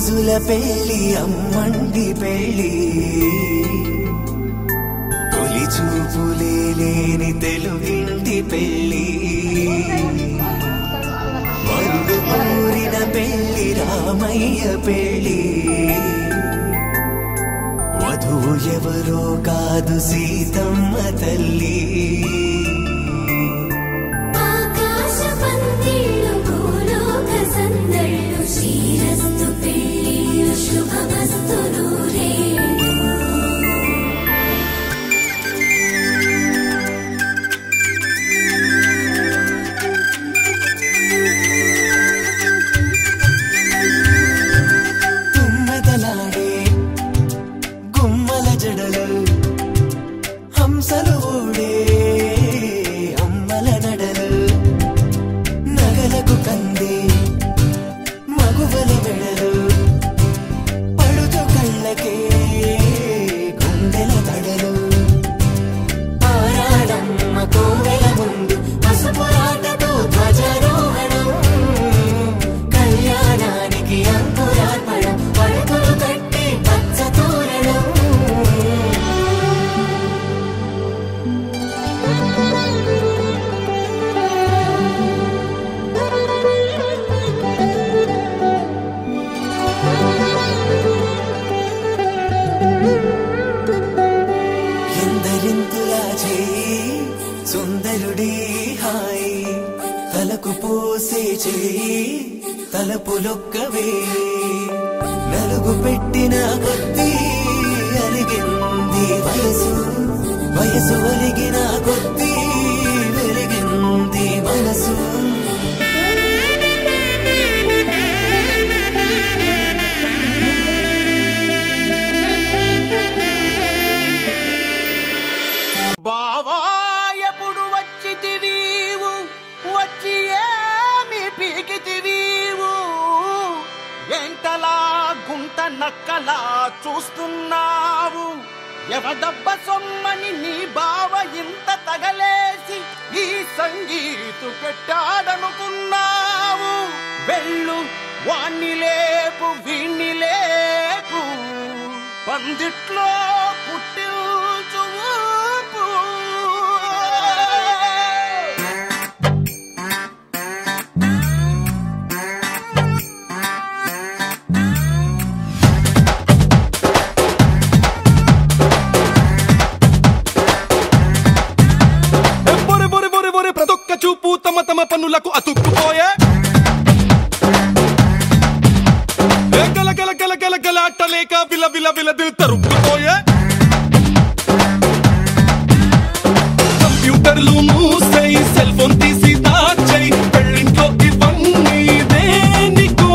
రోజుల పెళ్లి అమ్మండి పెళ్లి తొలి చూపులే లేని తెలుగింటి పెళ్లి వరుడు కోరిన పెళ్లి రామయ్య పెళ్లి వధువు ఎవరో కాదు సీతమ్మ తల్లి శ్రీరస్తు పెళ్లి శుభమస్తు నూరేళ్ళు తుమ్మెదలాడే గుమ్మల జడలు హంసలు ఊడే అమ్మల నడలు నగలకు కందే మగువల వెడలు పడుతు కళ్ళకే గుండెల తడలు ఆరాడమ్మ కోవెల ముందు పసుపురాటతో ధ్వజారోహణం కళ్యాణానికి అంకురార్పణం పడకలు కట్టి పచ్చ తోరణం ఎందరింతులా చేయి సుందరుడి హాయి తలకు పోసే చేయి తలపులొక్కవే నలుగు పెట్టిన కొద్దీ అలిగింది వయసు వయసు అలిగిన కొద్దీ వెలిగింది మనసు బావా ఎప్పుడు వచ్చితివీవు వచ్చి ఏమి పీకితివీవు ఎంతలా గుంట నక్కలా చూస్తున్నావు ఎవడబ్బ సొమ్మని నీ బావ ఇంత తగలేసి ఈ సంగీతు పెట్టాడనుకున్నావు వెళ్ళు వాణ్ణి లేపు వీణ్ణి లేపు పందిట్లో పుట్టిల్చు ప్రతొక్క చూపు తమ తమ పన్నులకు అతుక్కుపోయే గల గల గల గల గల అట్టలేక విల విల విల తరుక్కుపోయే కంప్యూటర్లు మూసేయి సెల్ ఫోన్ తీసి దాచేయి పెళ్ళింట్లో ఇవన్నీ దేనికో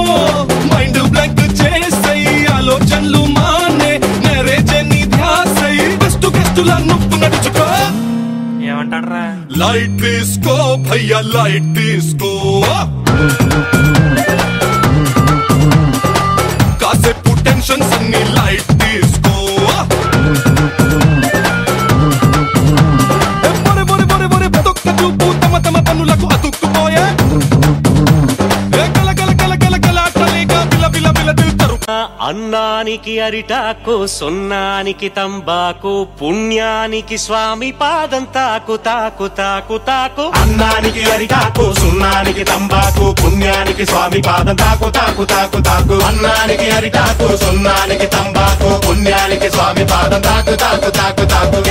మైండ్ బ్లాంక్ చేసేయి ఆలోచనలు మానే నేరేజని ధ్యాసై గెస్టులా నువ్వు నడుచుకో ఏమంటాడ్రా లైట్ తీసుకో భయ్యా లైట్ తీసుకో కాసేపు టెన్షన్స్ అన్ని లైట్ తీసుకో ప్రతొక్క చూపు తమ తమ పన్నులకు అతుక్కుపోయే గల గల గల గల గల అట్టలేక విల విల విల దిల్తరు అన్నానికి అరిటాకు సున్నానికి తంబాకు పుణ్యానికి స్వామి పాదం తాకు తాకు తాకు తాకు అన్నానికి అరిటాకు సున్నానికి తంబాకు పుణ్యానికి స్వామి పాదం తాకు తాకు తాకు తాకు అన్నానికి అరిటాకు సున్నానికి తంబాకు పుణ్యానికి స్వామి పాదం తాకు తాకు తాకు తాకు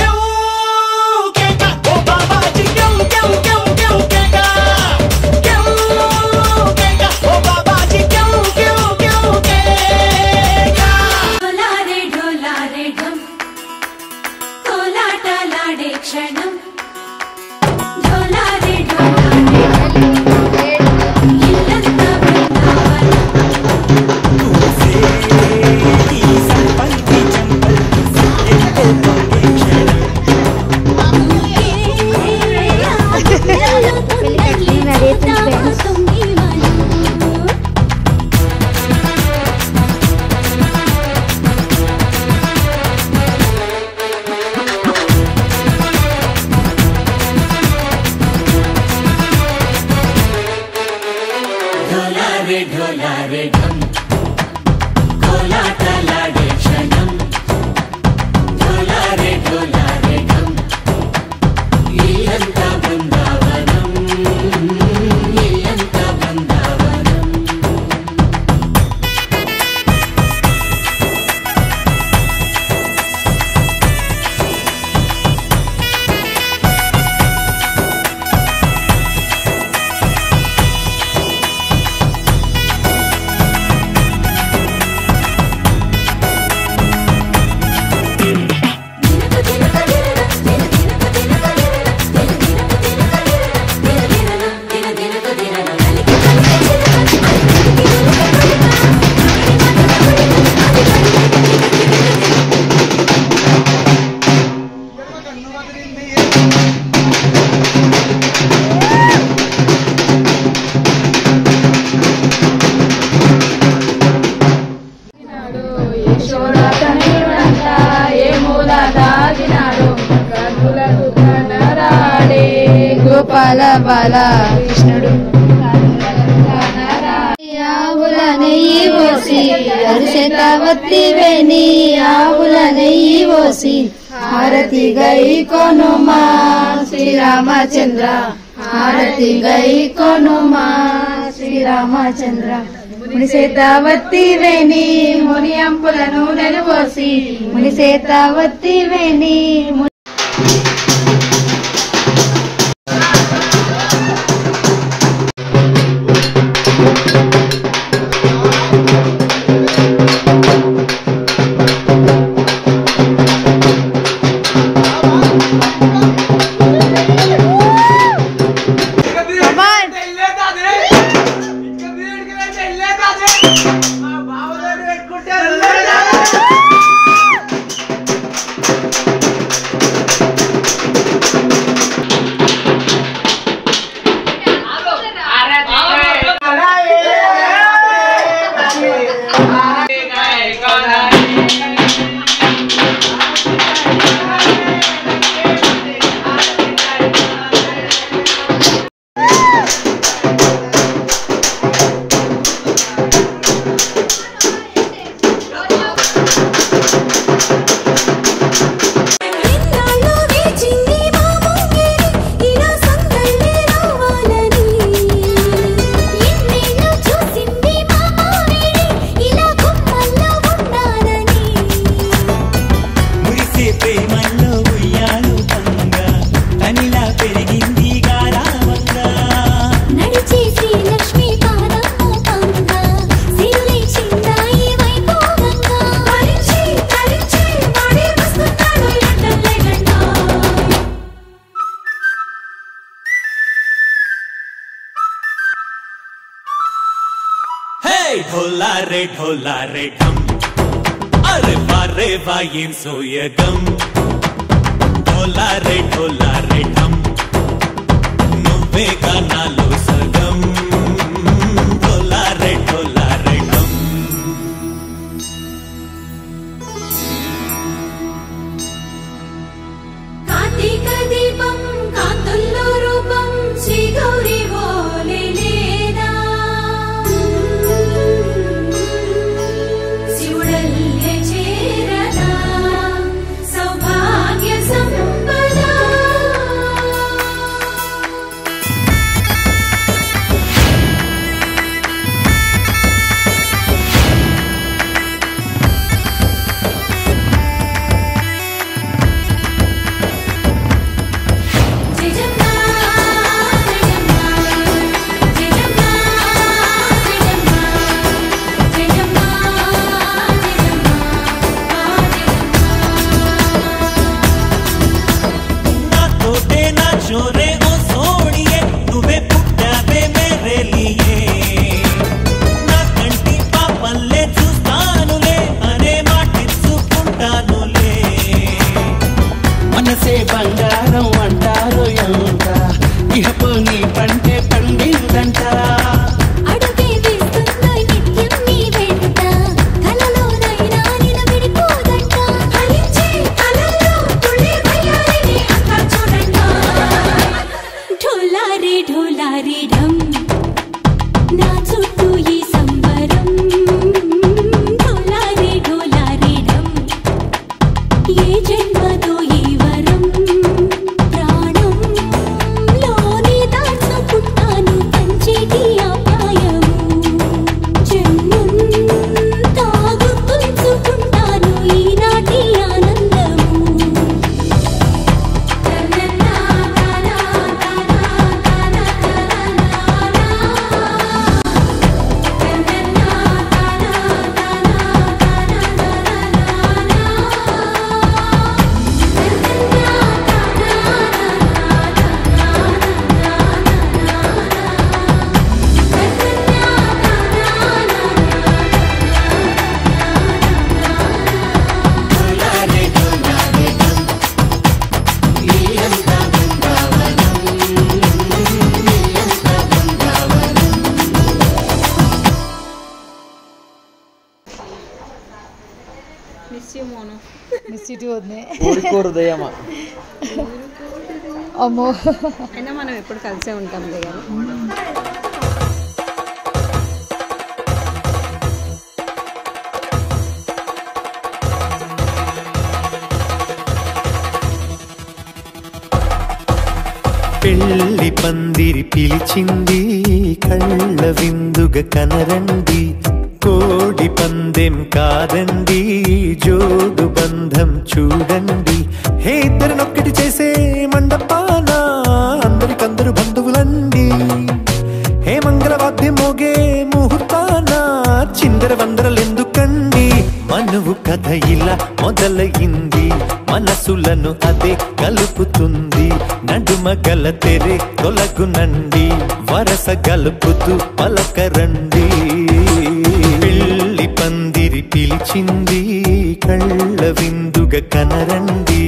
క్షణం బాల బాల కృష్ణుడు ఆవుల నెయ్యి పోసి అరిచేత వత్తివేని ఆవుల నెయ్యి పోసి హారతి గై కొనుమా శ్రీరామచంద్ర హారతి గై కొనుమా శ్రీరామచంద్ర మునిసేత వత్తివేని ముని అంపుల నూనెను పోసి మునిసేత వత్తివేని ढोला रे ढम अरे वारे वायें सोयगम ढोला रे ढम नुव्वे गानालो सगम ढोला रे ढम కార్తీక దీపం కాంతుల్లో రూపం శ్రీ గౌరీ ఓలే లేదా శివుడల్లే చేరదా సౌభాగ్య సంపద మనసే బంగారం అంటారు ఎంత ఇహపు నీ పంటే పండిందంట అడుగే వేస్తుందో నిత్యం నీ వెంట కలలోనైనా నిలబడిపోదంట హరించే కలల్లో తుళ్ళే వయ్యారిని అంతా చూడంట ఢోలారే ఢమ్ నా చుట్టూ ఈ సంబరం ఢోలారే ఢమ్ ఏ జన్మదో ఈ వరం ప్రాణం లోని దాచుకుంటాను పంచేటి ఆప్యాయము జన్మం తాగుతుంచుకుంటాను ఈనాటి ఆనందము ఊరుకో హృదయమా అమ్మో అయినా మనం ఎప్పుడు కలిసే ఉంటాం కదా. పెళ్లి పందిరి పిలిచింది కళ్ళ విందుగా కనరండి, కోడి పందెం కాదండి జోడు బంధం చూడండి. హే ఇద్దరినొక్కటి చేసే మండపాన అందరికందరు బంధువులండి. హే మంగళవాద్యం మోగే ముహూర్తాన చిందర వందరలెందుకండి. మనువు కథ ఇలా మొదలయింది, మనసులను అదే కలుపుతుంది. నడుమ గల తెరే తొలగునండి, వరస గలుపుతూ పలకరండి. పెళ్లి పందిరి పిలిచింది కళ్ళ విందుగా కనరండి.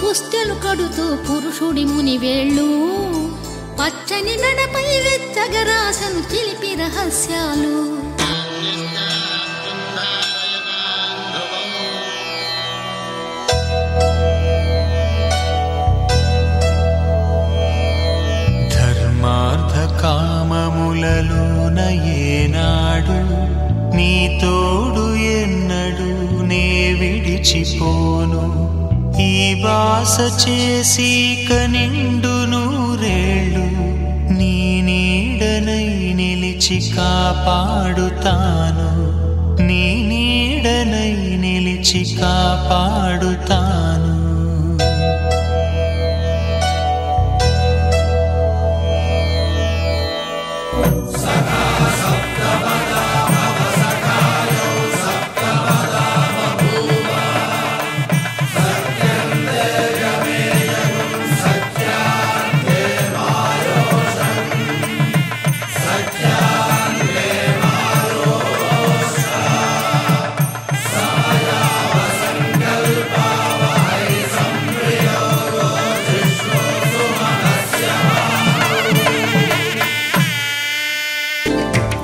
పుస్తెలు కడుతూ పురుషుడి ముని వేళ్ళు, పచ్చని నడపై వెచ్చగరాసను చిలిపి రహస్యాలు. ధర్మార్థ కామములలోన ఏనాడు నీ తోడు ఎన్నడు నే విడిచిపోను. ఈ వాస చేసి కనిండు నూరేళ్ళు నీ నీడనై నిలిచి కాపాడుతాను. నీ నీడనై నిలిచి కాపాడుతాను.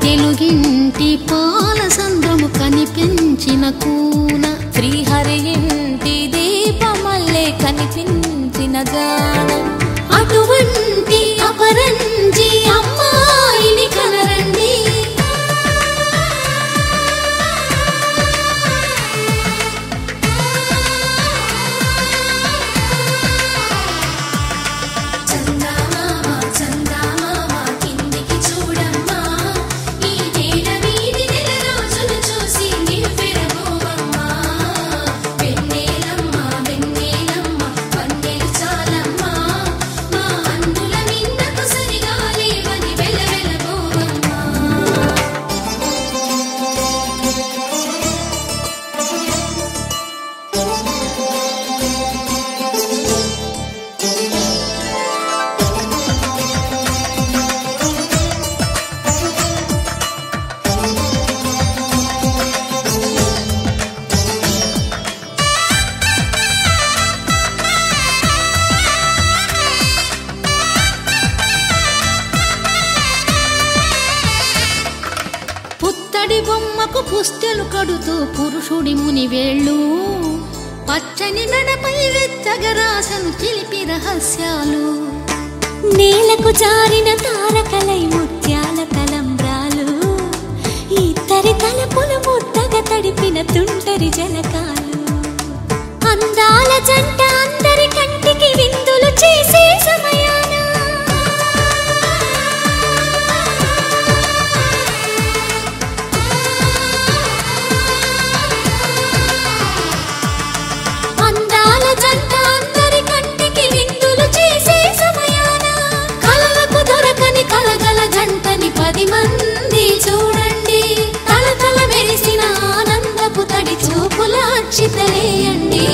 తెలుగింటి పాల సంద్రము కనిపించిన కూన, శ్రీహరి ఇంటి దీపమల్లే కనిపించిన జాన, అటువంటి అపరంజి అమ్మాయిని కనరండి. పుత్తడి బొమ్మకు పుస్తెలు కడుతూ పురుషుడి ముని వేళ్ళు పచ్చని మెడపై వెచ్చగరాసను చిలిపి రహస్యాలు నేలకు జారిన తారకలై ముత్యాల తలంబ్రాలు ఇద్దరి తలపులు ముద్దగా తడిపిన తుంటరి జలకాలు అందాల జంట అందరి కంటికి విందులు చేసే సమయాన అందాల జంట అందరి కంటికి విందులు చేసే సమయాన కలలకు దొరకని కలగల జంటని 10 మంది చూడండి తలతల మెరిసిన ఆనందపు తడి చూపుల అక్షితలేయండి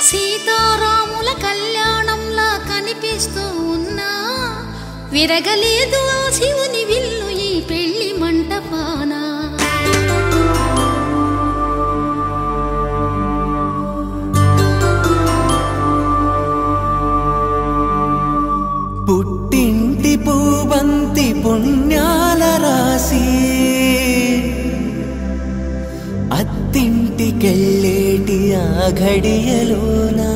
సీతారాముల కళ్యాణంలా కనిపిస్తూ ఉన్నా విరగలేదు ఆ శివుని విల్లు ఈ పెళ్లి మంటపాన పుట్టింటి పూబంతి పుణ్యాల రాసి అత్తింటికెళ్ళేటి ఆ ఘడియలోనా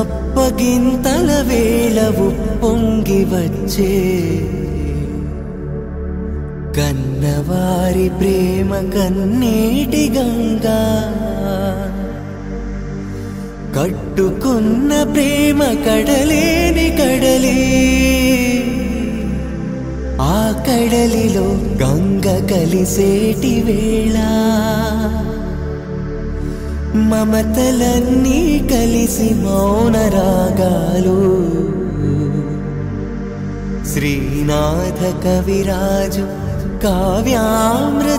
అప్పగింతల వేళ ఉప్పొంగి వచ్చే కన్నవారి ప్రేమ కన్నీటి గంగా కట్టుకున్న ప్రేమ కడలేని కడలి ఆ కడలిలో గంగ కలిసేటి వేళ మమతలన్నీ కలిసి మౌన రాగాలు శ్రీనాథ కవిరాజు కావ్యామృతాలు